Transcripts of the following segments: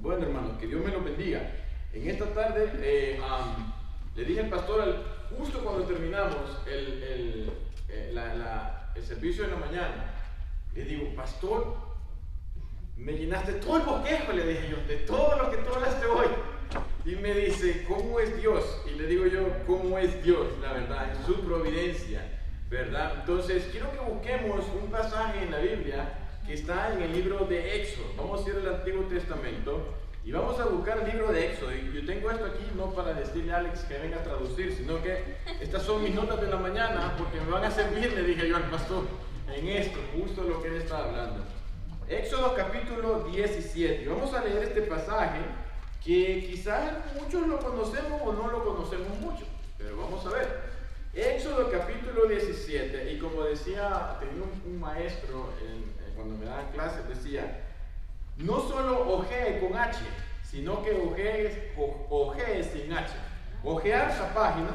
Bueno, hermanos, que Dios me los bendiga. En esta tarde le dije al pastor, justo cuando terminamos el servicio de la mañana, le digo, pastor, me llenaste todo el bosquejo, le dije yo, de todo lo que tú hablaste hoy. Y me dice, ¿cómo es Dios? Y le digo yo, ¿cómo es Dios? La verdad, en su providencia, ¿verdad? Entonces, quiero que busquemos un pasaje en la Biblia que está en el libro de Éxodo. Vamos a ir al Antiguo Testamento y vamos a buscar el libro de Éxodo. Y yo tengo esto aquí no para decirle a Alex que venga a traducir, sino que estas son mis notas de la mañana porque me van a servir, le dije yo al pastor, en esto, justo lo que él está hablando. Éxodo capítulo 17. Vamos a leer este pasaje que quizás muchos lo conocemos o no lo conocemos mucho, pero vamos a ver. Éxodo capítulo 17, y como decía, tenía un maestro cuando me daban clases, decía, no solo ojee con H, sino que ojee sin H. Ojear esa página,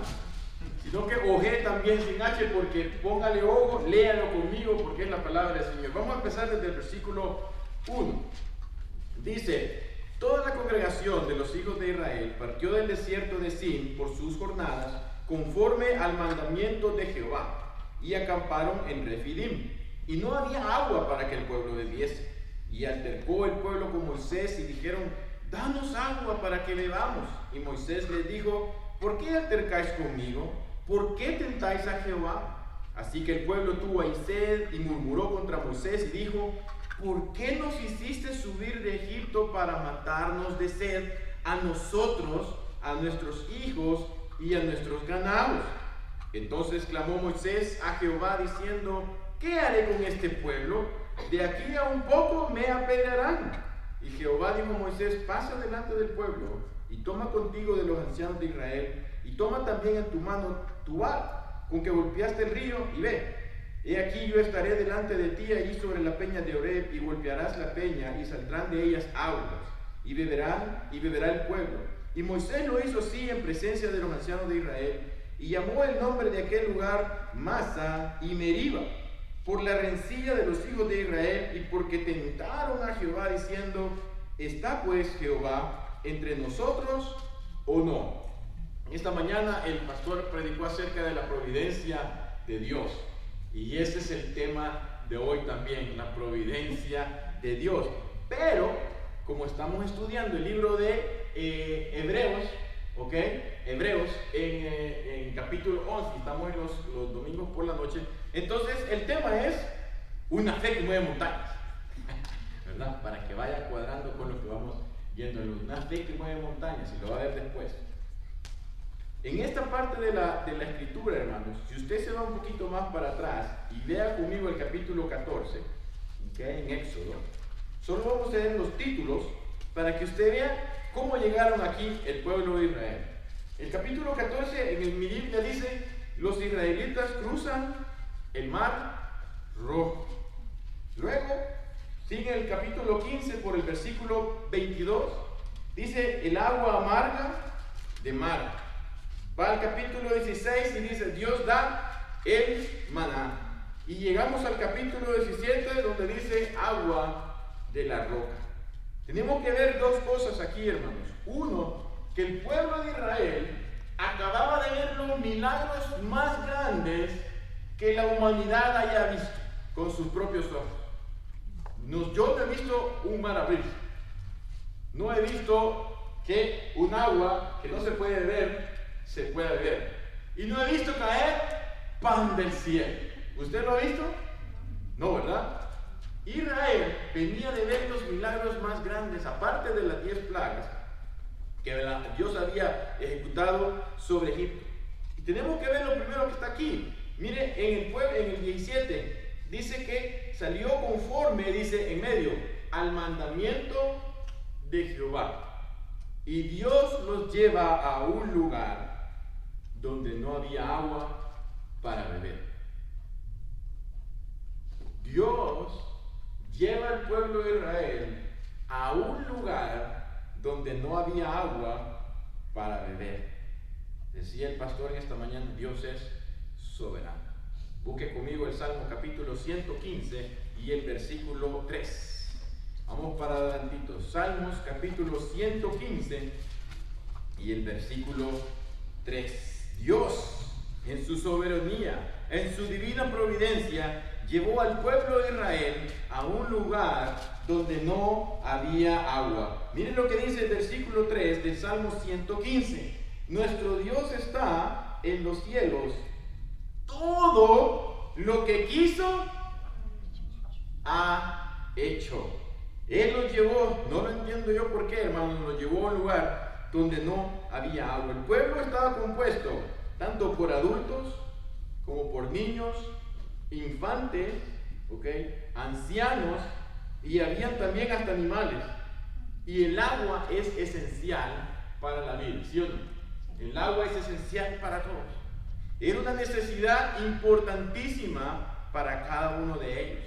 sino que ojee también sin H, porque póngale ojo, léalo conmigo, porque es la palabra del Señor. Vamos a empezar desde el versículo 1. Dice, toda la congregación de los hijos de Israel partió del desierto de Sin por sus jornadas, conforme al mandamiento de Jehová, y acamparon en Refidim. Y no había agua para que el pueblo bebiese. Y altercó el pueblo con Moisés y dijeron, danos agua para que bebamos. Y Moisés les dijo, ¿por qué altercáis conmigo? ¿Por qué tentáis a Jehová? Así que el pueblo tuvo ahí sed y murmuró contra Moisés y dijo, ¿por qué nos hiciste subir de Egipto para matarnos de sed a nosotros, a nuestros hijos y a nuestros ganados? Entonces clamó Moisés a Jehová diciendo, ¿qué haré con este pueblo? De aquí a un poco me apedrearán. Y Jehová dijo a Moisés, pasa delante del pueblo y toma contigo de los ancianos de Israel y toma también en tu mano tu vara con que golpeaste el río y ve. He aquí yo estaré delante de ti allí sobre la peña de Oreb y golpearás la peña y saldrán de ellas aguas y beberá el pueblo. Y Moisés lo hizo así en presencia de los ancianos de Israel y llamó el nombre de aquel lugar Masa y Meriba, por la rencilla de los hijos de Israel y porque tentaron a Jehová diciendo, ¿está pues Jehová entre nosotros o no? Esta mañana el pastor predicó acerca de la providencia de Dios y ese es el tema de hoy también, la providencia de Dios. Pero como estamos estudiando el libro de Hebreos, ¿ok? Hebreos en capítulo 11, estamos en los domingos por la noche. Entonces el tema es una fe que mueve montañas, ¿verdad? Para que vaya cuadrando con lo que vamos viendo, una fe que mueve montañas, y lo va a ver después. En esta parte de la escritura, hermanos, si usted se va un poquito más para atrás y vea conmigo el capítulo 14, ¿okay? En Éxodo, solo vamos a leer los títulos para que usted vea cómo llegaron aquí el pueblo de Israel. El capítulo 14 en mi Biblia dice, los israelitas cruzan el mar rojo. Luego sigue el capítulo 15 por el versículo 22, dice el agua amarga de mar. Va al capítulo 16 y dice Dios da el maná. Y llegamos al capítulo 17 donde dice agua de la roca. Tenemos que ver dos cosas aquí, hermanos. Uno, que el pueblo de Israel acababa de ver los milagros más grandes que la humanidad haya visto con sus propios ojos. Yo no he visto un mar abrirse. No he visto que un agua que no se puede beber, se pueda beber. Y no he visto caer pan del cielo. ¿Usted lo ha visto? No, ¿verdad? Israel venía de ver los milagros más grandes, aparte de las 10 plagas que Dios había ejecutado sobre Egipto. Y tenemos que ver lo primero que está aquí. Mire, en el 17 dice que salió conforme, dice en medio, al mandamiento de Jehová. Y Dios los lleva a un lugar donde no había agua para beber. Dios lleva al pueblo de Israel a un lugar donde no había agua para beber. Decía el pastor en esta mañana, Dios es soberano. Busque conmigo el Salmo capítulo 115 y el versículo 3. Vamos para adelantito. Salmos capítulo 115 y el versículo 3. Dios, en su soberanía, en su divina providencia, llevó al pueblo de Israel a un lugar donde no había agua. Miren lo que dice el versículo 3 del Salmo 115. Nuestro Dios está en los cielos. Todo lo que quiso ha hecho. Él los llevó, no lo entiendo yo por qué, hermanos, los llevó a un lugar donde no había agua. El pueblo estaba compuesto tanto por adultos como por niños, infantes, ancianos, y habían también hasta animales. Y el agua es esencial para la vida, ¿sí o no? El agua es esencial para todos. Era una necesidad importantísima para cada uno de ellos.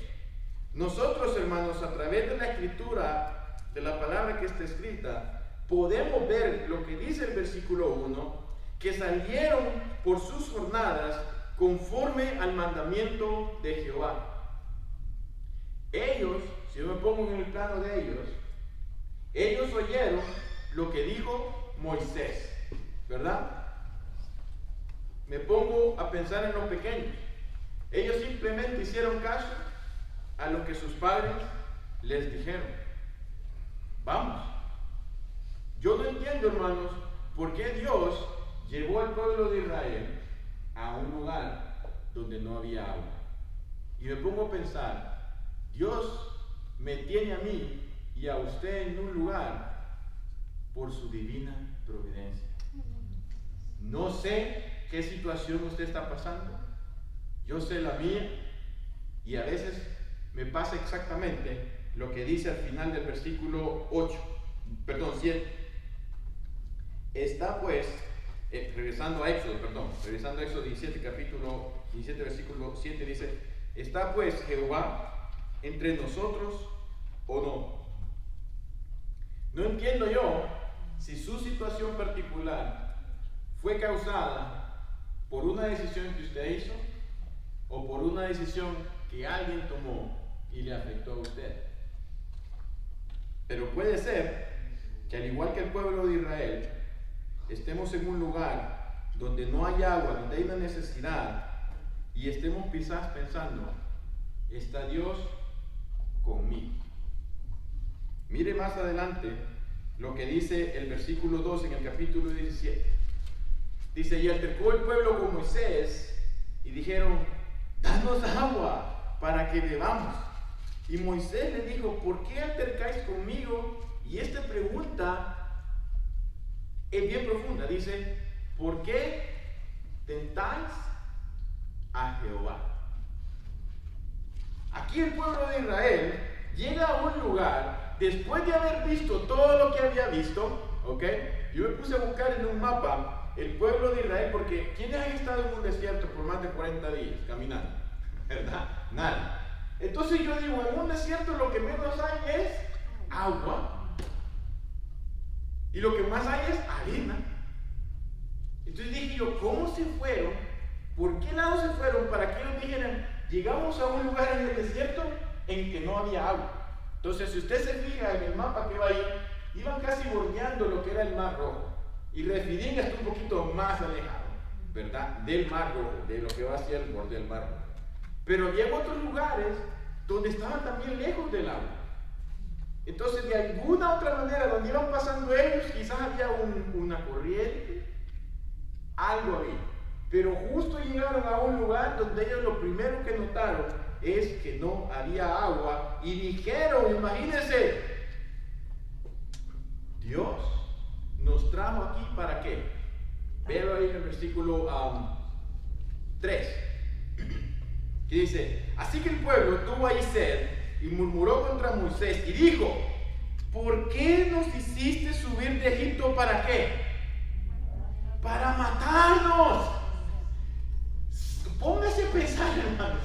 Nosotros, hermanos, a través de la escritura, de la palabra que está escrita, podemos ver lo que dice el versículo 1, que salieron por sus jornadas conforme al mandamiento de Jehová. Ellos, si yo me pongo en el plano de ellos oyeron lo que dijo Moisés, ¿verdad? Me pongo a pensar en los pequeños. Ellos simplemente hicieron caso a lo que sus padres les dijeron. Vamos. Yo no entiendo, hermanos, por qué Dios llevó al pueblo de Israel a un lugar donde no había agua. Y me pongo a pensar, Dios me tiene a mí y a usted en un lugar por su divina providencia. No sé qué situación usted está pasando. Yo sé la mía, y a veces me pasa exactamente lo que dice al final del versículo 7. Está pues, regresando a Éxodo 17, capítulo 17, versículo 7, dice: ¿está pues Jehová entre nosotros o no? No entiendo yo si su situación particular fue causada por una decisión que usted hizo o por una decisión que alguien tomó y le afectó a usted. Pero puede ser que, al igual que el pueblo de Israel, estemos en un lugar donde no hay agua, donde hay una necesidad, y estemos quizás pensando: ¿está Dios conmigo? Mire más adelante lo que dice el versículo 2 en el capítulo 17. Dice: y altercó el pueblo con Moisés y dijeron: danos agua para que bebamos. Y Moisés le dijo: ¿por qué altercáis conmigo? Y esta pregunta es bien profunda. Dice: ¿por qué tentáis a Jehová? Aquí el pueblo de Israel llega a un lugar después de haber visto todo lo que había visto. Yo me puse a buscar en un mapa el pueblo de Israel, porque ¿quiénes han estado en un desierto por más de 40 días caminando? ¿Verdad? Nadie. Entonces yo digo, en un desierto lo que menos hay es agua, y lo que más hay es arena. Entonces dije yo, ¿cómo se fueron? ¿Por qué lado se fueron? Para que ellos dijeran: llegamos a un lugar en el desierto en que no había agua. Entonces, si usted se fija en el mapa que va ahí, iban casi bordeando lo que era el Mar Rojo, y Refidín está un poquito más alejado, ¿verdad?, del Mar Rojo, de lo que va hacia el borde del Mar Rojo. Pero había otros lugares donde estaban también lejos del agua. Entonces, de alguna otra manera, donde iban pasando ellos, quizás había una corriente, algo había. Pero justo llegaron a un lugar donde ellos lo primero que notaron es que no había agua, y dijeron, imagínense, Dios nos trajo aquí ¿para qué? Velo ahí en el versículo 3, que dice: así que el pueblo tuvo ahí sed y murmuró contra Moisés y dijo: ¿por qué nos hiciste subir de Egipto? ¿Para qué? Para matarnos. Póngase a pensar, hermanos.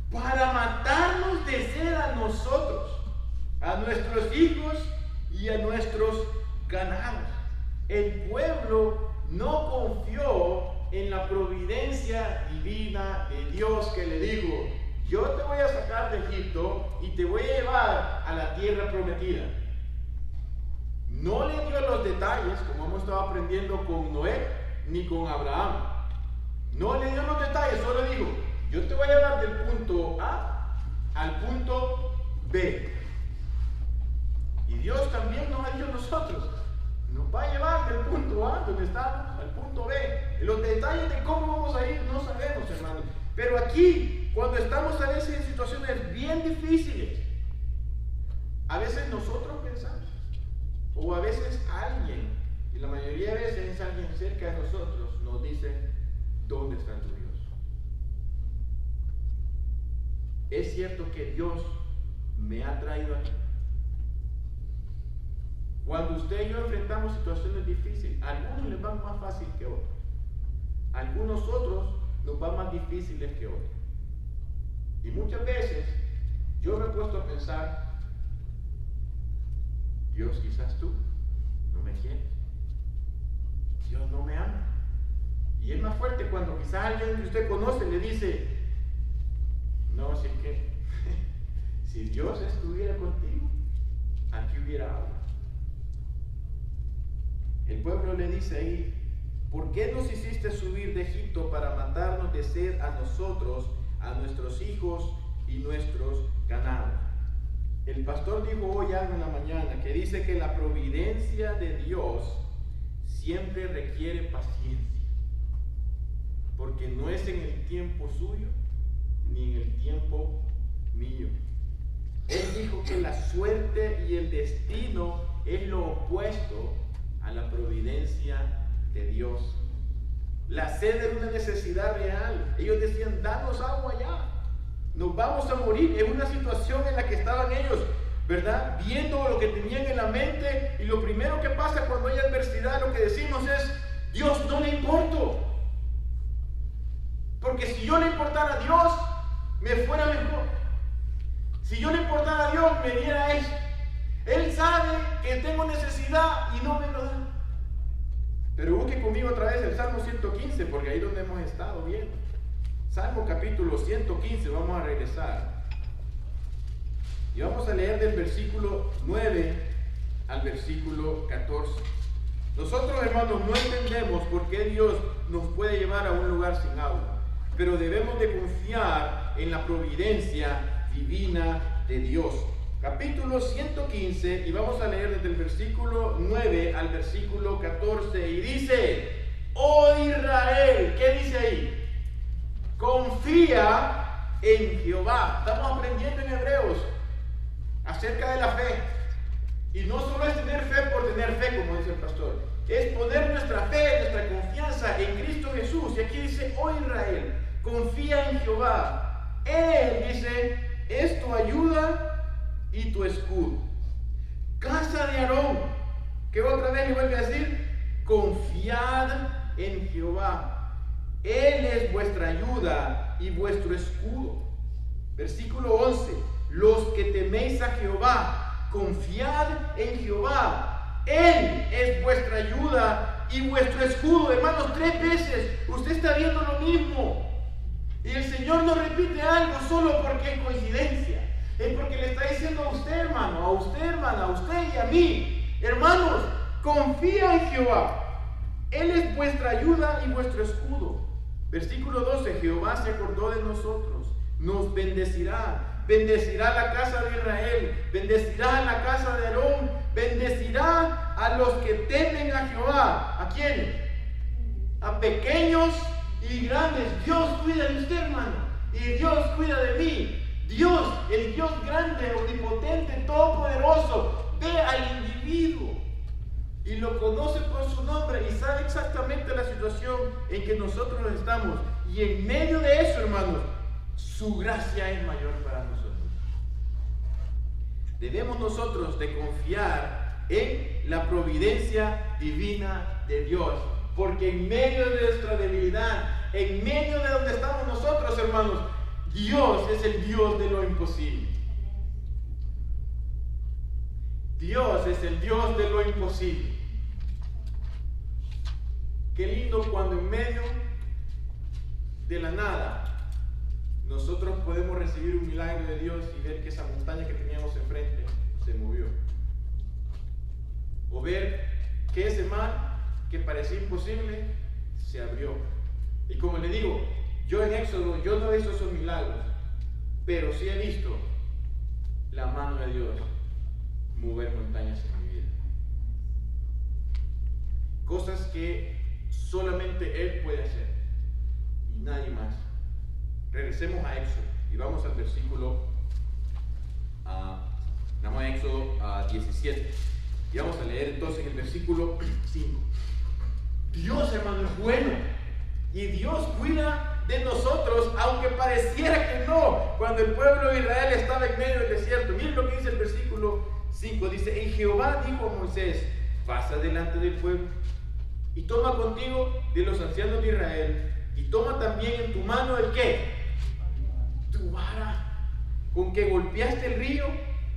Para matarnos de sed a nosotros, a nuestros hijos y a nuestros ganados. El pueblo no confió en la providencia divina de Dios, que le dijo: yo te voy a sacar de Egipto y te voy a llevar a la tierra prometida. No le dio los detalles, como hemos estado aprendiendo con Noé, ni con Abraham. No le dio los detalles, solo dijo, yo te voy a llevar del punto A al punto B. Y Dios también nos ha dicho a nosotros, nos va a llevar del punto A, donde estamos, al punto B. Los detalles de cómo vamos a ir no sabemos, hermanos. Pero aquí, cuando estamos a veces en situaciones bien difíciles, a veces nosotros pensamos, o a veces alguien, y la mayoría de veces es alguien cerca de nosotros, nos dice, ¿dónde está tu Dios? Es cierto que Dios me ha traído aquí. Cuando usted y yo enfrentamos situaciones difíciles, a algunos les va más fácil que otros. A algunos otros nos va más difíciles que otros. Y muchas veces yo me he puesto a pensar, Dios, quizás tú no me quieres. Dios no me ama. Y es más fuerte cuando quizás alguien que usted conoce le dice, no, si es que si Dios estuviera contigo, aquí hubiera agua. El pueblo le dice ahí, ¿por qué nos hiciste subir de Egipto para matarnos de sed a nosotros, a nuestros hijos y nuestros ganados? El pastor dijo hoy algo en la mañana que dice que la providencia de Dios siempre requiere paciencia, porque no es en el tiempo suyo ni en el tiempo mío. Él dijo que la suerte y el destino es lo opuesto a la providencia de Dios. La sed era una necesidad real. Ellos decían, danos agua ya, nos vamos a morir. Es una situación en la que estaban ellos, ¿verdad? Viendo lo que tenían en la mente, y lo primero que pasa cuando hay adversidad, lo que decimos es, Dios no le importo. Porque si yo le importara a Dios, me fuera mejor. Si yo le importara a Dios, me diera eso. Él sabe que tengo necesidad y no me lo da. Pero busque conmigo otra vez el Salmo 115, porque ahí es donde hemos estado viendo. Salmo capítulo 115, vamos a regresar. Y vamos a leer del versículo 9 al versículo 14. Nosotros, hermanos, no entendemos por qué Dios nos puede llevar a un lugar sin agua, pero debemos de confiar en la providencia divina de Dios. Capítulo 115, y vamos a leer desde el versículo 9 al versículo 14, y dice, oh Israel, ¿qué dice ahí? Confía en Jehová. Estamos aprendiendo en Hebreos acerca de la fe, y no solo es tener fe por tener fe, como dice el pastor, es poner nuestra fe, nuestra confianza en Cristo Jesús. Y aquí dice, oh Israel, confía en Jehová. Él dice, es tu ayuda y tu escudo. Casa de Aarón, que otra vez le vuelve a decir, confiad en Jehová. Él es vuestra ayuda y vuestro escudo. Versículo 11, los que teméis a Jehová, confiad en Jehová. Él es vuestra ayuda y vuestro escudo. Hermanos, 3 veces usted está viendo lo mismo. Y el Señor no repite algo solo porque es coincidencia. Es porque le está diciendo a usted, hermano, a usted, hermana, a usted y a mí. Hermanos, confía en Jehová. Él es vuestra ayuda y vuestro escudo. Versículo 12, Jehová se acordó de nosotros, nos bendecirá. Bendecirá la casa de Israel, bendecirá la casa de Aarón, bendecirá a los que temen a Jehová. ¿A quién? A pequeños y grandes. Dios cuida de usted, hermano, y Dios cuida de mí. Dios, el Dios grande, omnipotente, todopoderoso, ve al individuo y lo conoce por su nombre y sabe exactamente la situación en que nosotros estamos. Y en medio de eso, hermanos, su gracia es mayor para nosotros. Debemos nosotros de confiar en la providencia divina de Dios, porque en medio de nuestra debilidad, en medio de donde estamos nosotros, hermanos, Dios es el Dios de lo imposible. Dios es el Dios de lo imposible. Qué lindo cuando en medio de la nada nosotros podemos recibir un milagro de Dios y ver que esa montaña que teníamos enfrente se movió. O ver que ese mar que parecía imposible se abrió. Y como le digo, yo en Éxodo, yo no he visto esos milagros, pero sí he visto la mano de Dios mover montañas en mi vida. Cosas que solamente Él puede hacer y nadie más. Regresemos a Éxodo y vamos al versículo, vamos a Éxodo 17 y vamos a leer entonces el versículo 5. Dios, hermano, es bueno y Dios cuida de nosotros, aunque pareciera que no, cuando el pueblo de Israel estaba en medio del desierto. Miren lo que dice el versículo 5, dice: y Jehová dijo a Moisés: pasa delante del pueblo y toma contigo de los ancianos de Israel, y toma también en tu mano el ¿qué? Tu vara, con que golpeaste el río,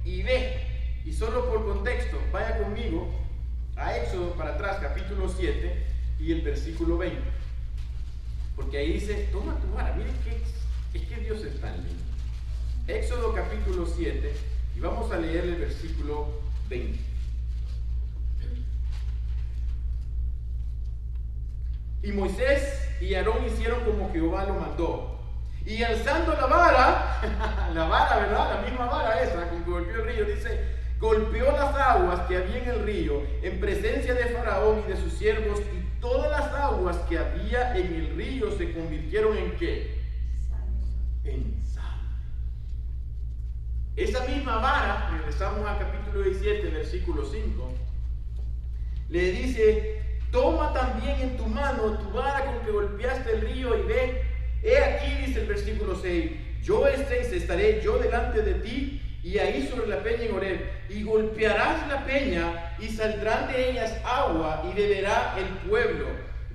y ve. Y solo por contexto, vaya conmigo a Éxodo para atrás, capítulo 7 y el versículo 20, porque ahí dice: toma tu vara. Miren que es que Dios es tan lindo. Éxodo capítulo 7 y vamos a leer el versículo 20. Y Moisés y Aarón hicieron como Jehová lo mandó, y alzando la vara, la vara, ¿verdad? La misma vara esa con que golpeó el río, dice: golpeó las aguas que había en el río en presencia de Faraón y de sus siervos, y todas las aguas que había en el río se convirtieron ¿en qué? En sangre. Esa misma vara, regresamos al capítulo 17, versículo 5, le dice: toma también en tu mano tu vara con que golpeaste el río, y ve. He aquí, dice el versículo 6, yo estaré yo delante de ti, y ahí sobre la peña en Horeb, y golpearás la peña, y saldrán de ellas agua, y beberá el pueblo.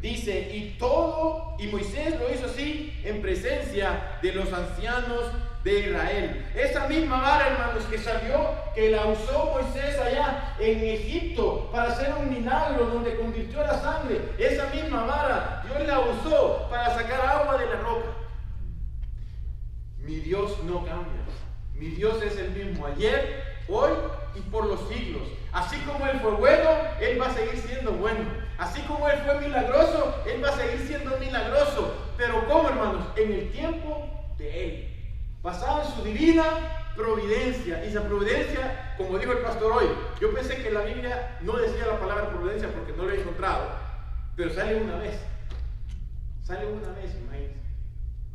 Dice: y Moisés lo hizo así en presencia de los ancianos de Israel. Esa misma vara, hermanos, que salió, que la usó Moisés allá en Egipto para hacer un milagro donde convirtió la sangre, esa misma vara Dios la usó para sacar agua de la roca. Mi Dios no cambia. Mi Dios es el mismo ayer, hoy y por los siglos. Así como Él fue bueno, Él va a seguir siendo bueno. Así como Él fue milagroso, Él va a seguir siendo milagroso. Pero ¿cómo, hermanos? En el tiempo de Él, basado en su divina providencia. Y esa providencia, como dijo el pastor hoy, yo pensé que la Biblia no decía la palabra providencia porque no lo he encontrado, pero sale una vez, imagínense,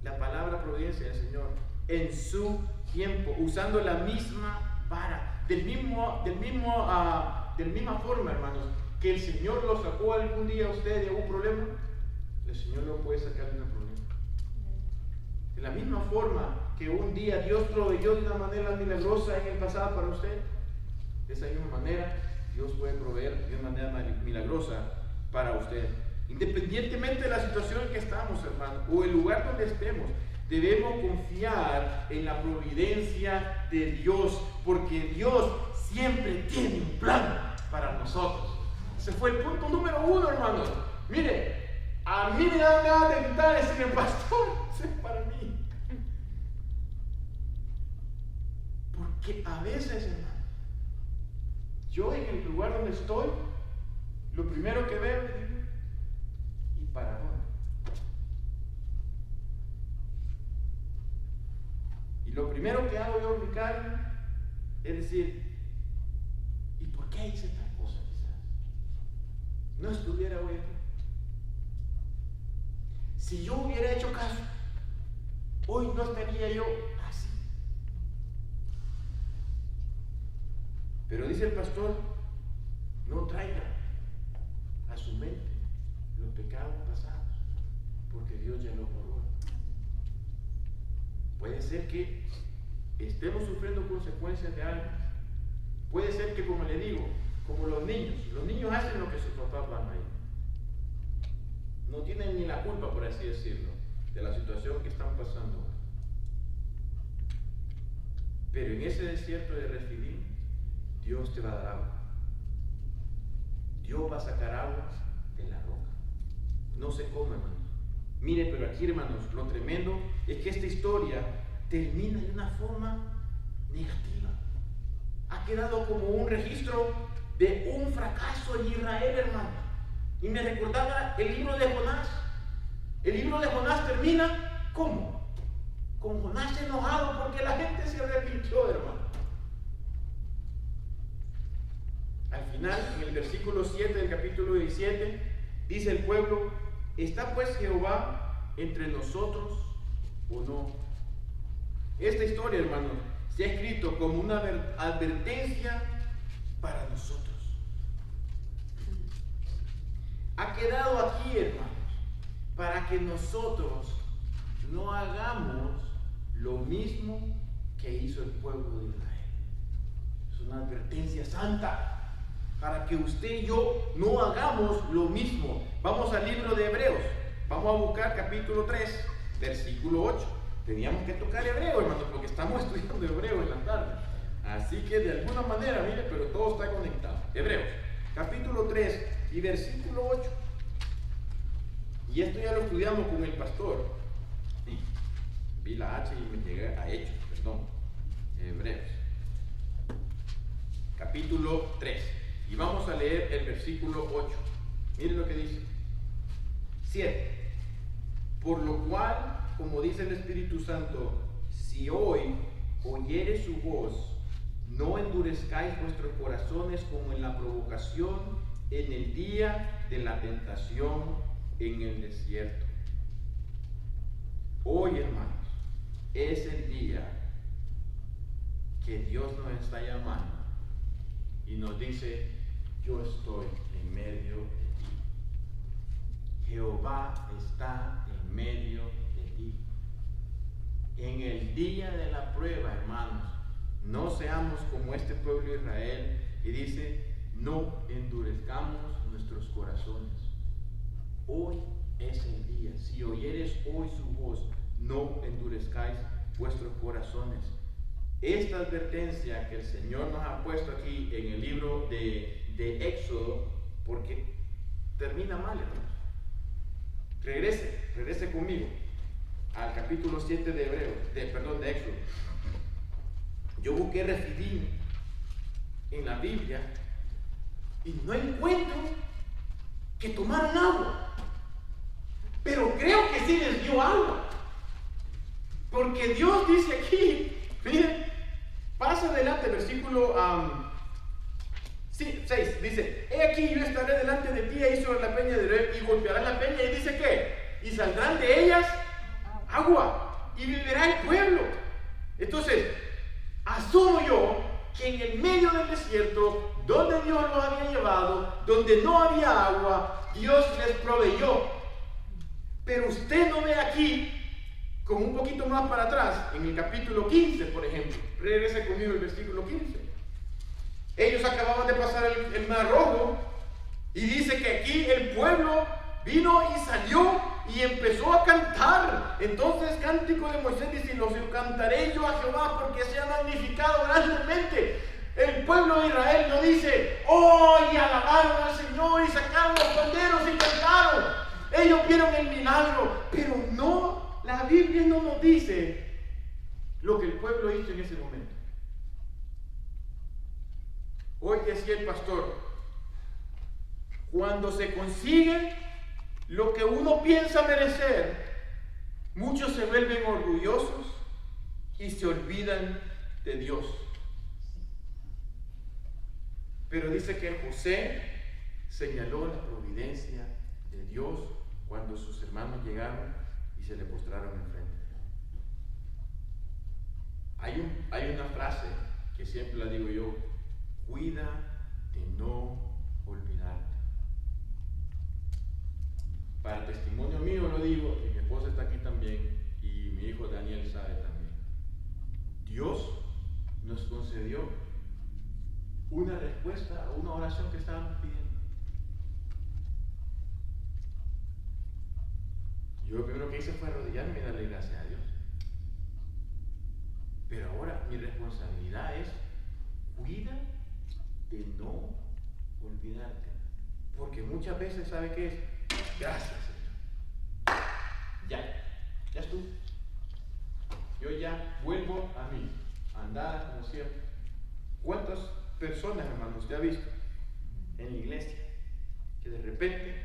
la palabra providencia del Señor en su tiempo, usando la misma vara, del misma forma, hermanos, que el Señor lo sacó algún día a usted de algún problema, el Señor lo puede sacar de un problema. De la misma forma que un día Dios proveyó de una manera milagrosa en el pasado para usted, de esa misma manera Dios puede proveer de una manera milagrosa para usted. Independientemente de la situación en que estamos, hermano, o el lugar donde estemos, debemos confiar en la providencia de Dios, porque Dios siempre tiene un plan para nosotros. Ese fue el punto número 1, hermanos. Mire, a mí me da ganas de gritar y decirle: pastor, eso es para mí. Porque a veces, hermano, yo en el lugar donde estoy, lo primero que veo es: ¿y para dónde? Y lo primero que hago yo, Ricardo, es decir: ¿y por qué hice tal cosa? Quizás no estuviera hoy aquí. Si yo hubiera hecho caso, hoy no estaría yo así. Pero dice el pastor: no traiga a su mente los pecados pasados, porque Dios ya los borró. Puede ser que estemos sufriendo consecuencias de algo. Puede ser que, como le digo, como los niños hacen lo que sus papás van a ir. No tienen ni la culpa, por así decirlo, de la situación que están pasando. Pero en ese desierto de Refidim, Dios te va a dar agua. Dios va a sacar agua de la roca. No se come, hermanos. Mire, pero aquí, hermanos, lo tremendo es que esta historia termina de una forma negativa. ha quedado como un registro de un fracaso en Israel, hermano. Y me recordaba el libro de Jonás. El libro de Jonás termina, ¿cómo? Con Jonás enojado porque la gente se arrepintió, hermano. Al final, en el versículo 7 del capítulo 17, dice el pueblo: ¿está pues Jehová entre nosotros o no? Esta historia, hermanos, se ha escrito como una advertencia para nosotros. Ha quedado aquí, hermanos, para que nosotros no hagamos lo mismo que hizo el pueblo de Israel. Es una advertencia santa para que usted y yo no hagamos lo mismo. Vamos al libro de Hebreos. Vamos a buscar capítulo 3, versículo 8. Teníamos que tocar hebreo, hermanos, porque estamos estudiando hebreo en la tarde. Así que de alguna manera, mire, pero todo está conectado. Hebreos, capítulo 3 y versículo 8. Y esto ya lo estudiamos con el pastor. Sí, vi la H y me llegué a Hechos, perdón. Hebreos, capítulo 3. Y vamos a leer el versículo 8. Miren lo que dice. 7. Por lo cual, como dice el Espíritu Santo, si hoy oyere su voz, no endurezcáis vuestros corazones como en la provocación en el día de la tentación en el desierto. Hoy, hermanos, es el día que Dios nos está llamando y nos dice: yo estoy en medio de ti. Jehová está en medio de ti. En el día de la prueba, hermanos, no seamos como este pueblo de Israel, y dice: no endurezcamos nuestros corazones. Hoy es el día. Si oyeres hoy su voz, no endurezcáis vuestros corazones. Esta advertencia que el Señor nos ha puesto aquí en el libro de Éxodo, porque termina mal, hermanos. Regrese conmigo al capítulo 7 de Éxodo. Yo busqué Refidim en la Biblia y no encuentro que tomaron agua, pero creo que sí les dio agua, porque Dios dice aquí, miren, pasa adelante, versículo 6, dice: he aquí yo estaré delante de ti ahí sobre la peña de Oreb, y golpearán la peña, y dice que, y saldrán de ellas agua, y vivirá el pueblo. Entonces, asumo yo que en el medio del desierto, donde Dios los había llevado, donde no había agua, Dios les proveyó. Pero usted no ve aquí, como un poquito más para atrás, en el capítulo 15, por ejemplo. Regrese conmigo al versículo 15. Ellos acababan de pasar el Mar Rojo, y dice que aquí el pueblo vino y salió y empezó a cantar. Entonces, cántico de Moisés dice: los cantaré yo a Jehová, porque se ha magnificado grandemente. El pueblo de Israel no dice: oh, y alabaron al Señor y sacaron los panderos y cantaron. Ellos vieron el milagro, pero no, la Biblia no nos dice lo que el pueblo hizo en ese momento. Hoy decía el pastor: cuando se consigue lo que uno piensa merecer, muchos se vuelven orgullosos y se olvidan de Dios. Pero dice que José señaló la providencia de Dios cuando sus hermanos llegaron y se le postraron enfrente. Hay una frase que siempre la digo yo: cuida de no olvidarte. Para testimonio mío lo digo, y mi esposa está aquí también, y mi hijo Daniel sabe también. Dios nos concedió una respuesta a una oración que estábamos pidiendo. Yo lo primero que hice fue arrodillarme y darle gracias a Dios. Pero ahora mi responsabilidad es: cuida de no olvidarte. Porque muchas veces, ¿sabe qué es? Gracias, Señor. Ya estuvo. Yo ya vuelvo a mí, a andar como siempre. ¿Cuántas personas, hermano, usted ha visto en la iglesia que de repente,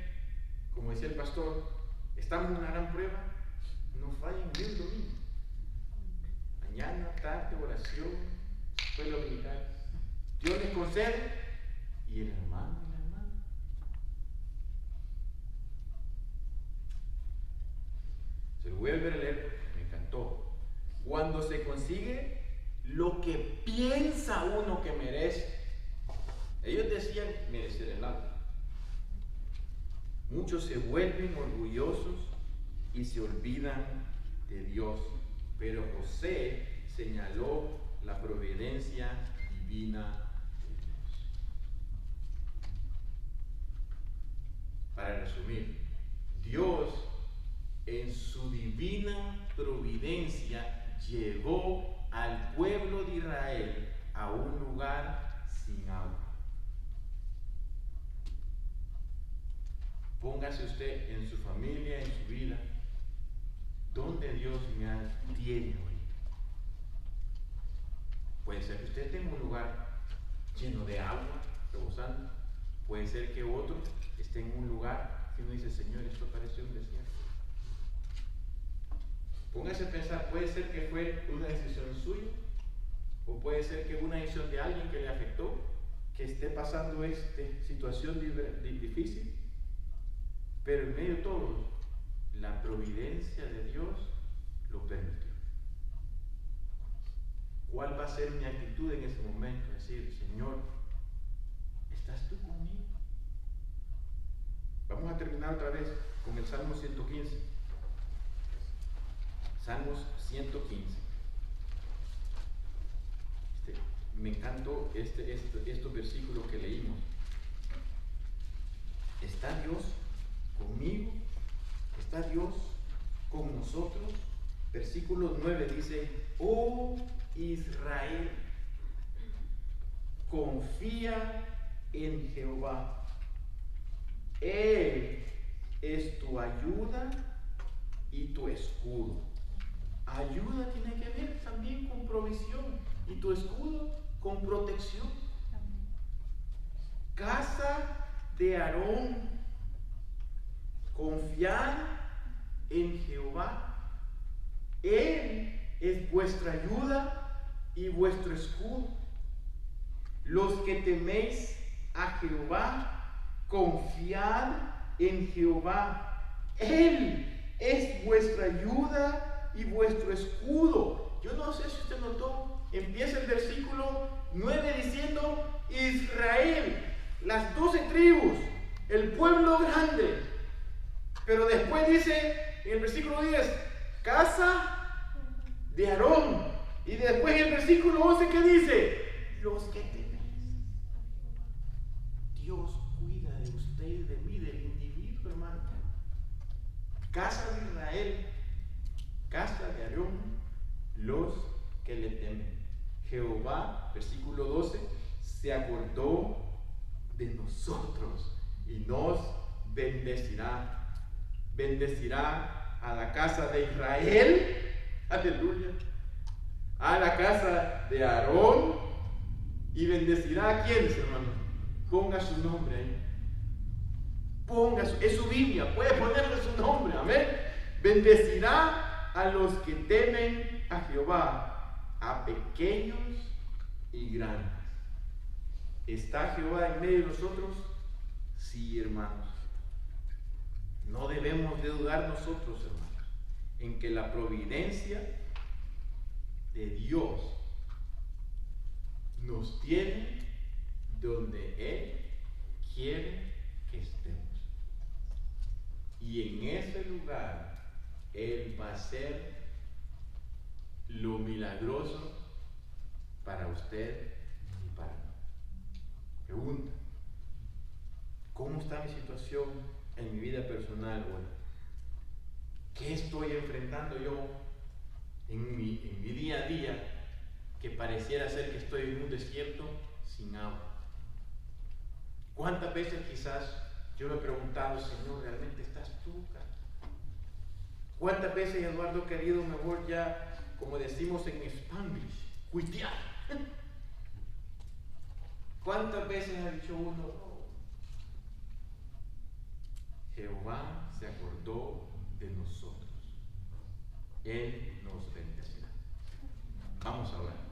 como decía el pastor, estamos en una gran prueba, no fallen ni un domingo? Mañana, tarde, oración, escuela dominical. Dios les concede y el hermano y la hermana. Se lo voy a volver a leer porque me encantó. Cuando se consigue lo que piensa uno que merece, ellos decían merecer el agua. Muchos se vuelven orgullosos y se olvidan de Dios. Pero José señaló la providencia divina de Dios. Para resumir, Dios en su divina providencia llevó al pueblo de Israel a un lugar sin agua. Póngase usted en su familia, en su vida, donde Dios me tiene hoy. Puede ser que usted esté en un lugar lleno de agua, rebosando. Puede ser que otro esté en un lugar que uno dice, Señor, esto parece un desierto. Póngase a pensar, puede ser que fue una decisión suya, o puede ser que una decisión de alguien que le afectó, que esté pasando esta situación difícil. Pero en medio de todo, la providencia de Dios lo permitió. ¿Cuál va a ser mi actitud en ese momento? Decir, Señor, ¿estás tú conmigo? Vamos a terminar otra vez con el Salmo 115. Salmos 115. Me encantó estos versículos que leímos. ¿Está Dios conmigo? ¿Está Dios con nosotros? Versículo 9 dice, oh Israel, confía en Jehová. Él es tu ayuda y tu escudo. Ayuda tiene que ver también con provisión y tu escudo con protección. Casa de Aarón, confiad en Jehová. Él es vuestra ayuda y vuestro escudo. Los que teméis a Jehová, confiad en Jehová. Él es vuestra ayuda y vuestro escudo. Yo no sé si usted notó, empieza el versículo 9 diciendo Israel, las 12 tribus, el pueblo grande. Pero después dice en el versículo 10, casa de Aarón. Y después en el versículo 11, ¿qué dice? Los que teméis. Dios cuida de usted y de mí, del individuo, hermano. Casa de Israel, casa de Aarón, los que le temen. Jehová, versículo 12, se acordó de nosotros y nos bendecirá. Bendecirá a la casa de Israel, aleluya, a la casa de Aarón, y bendecirá a quienes, hermanos. Ponga su nombre ahí. Es su Biblia, puede ponerle su nombre, amén. Bendecirá a los que temen a Jehová, a pequeños y grandes. ¿Está Jehová en medio de nosotros? Sí, hermanos. No debemos de dudar nosotros, hermanos, en que la providencia de Dios nos tiene donde Él quiere que estemos. Y en ese lugar Él va a hacer lo milagroso para usted y para mí. Pregunta: ¿cómo está mi situación en mi vida personal hoy? ¿Qué estoy enfrentando yo en mi día a día que pareciera ser que estoy en un desierto sin agua? ¿Cuántas veces quizás yo me he preguntado, Señor, ¿realmente estás tú? ¿Cuántas veces, Eduardo querido, mejor ya, como decimos en Spanglish, cuitear? ¿Cuántas veces ha dicho uno? Jehová se acordó de nosotros. Él nos bendecirá. Vamos a orar.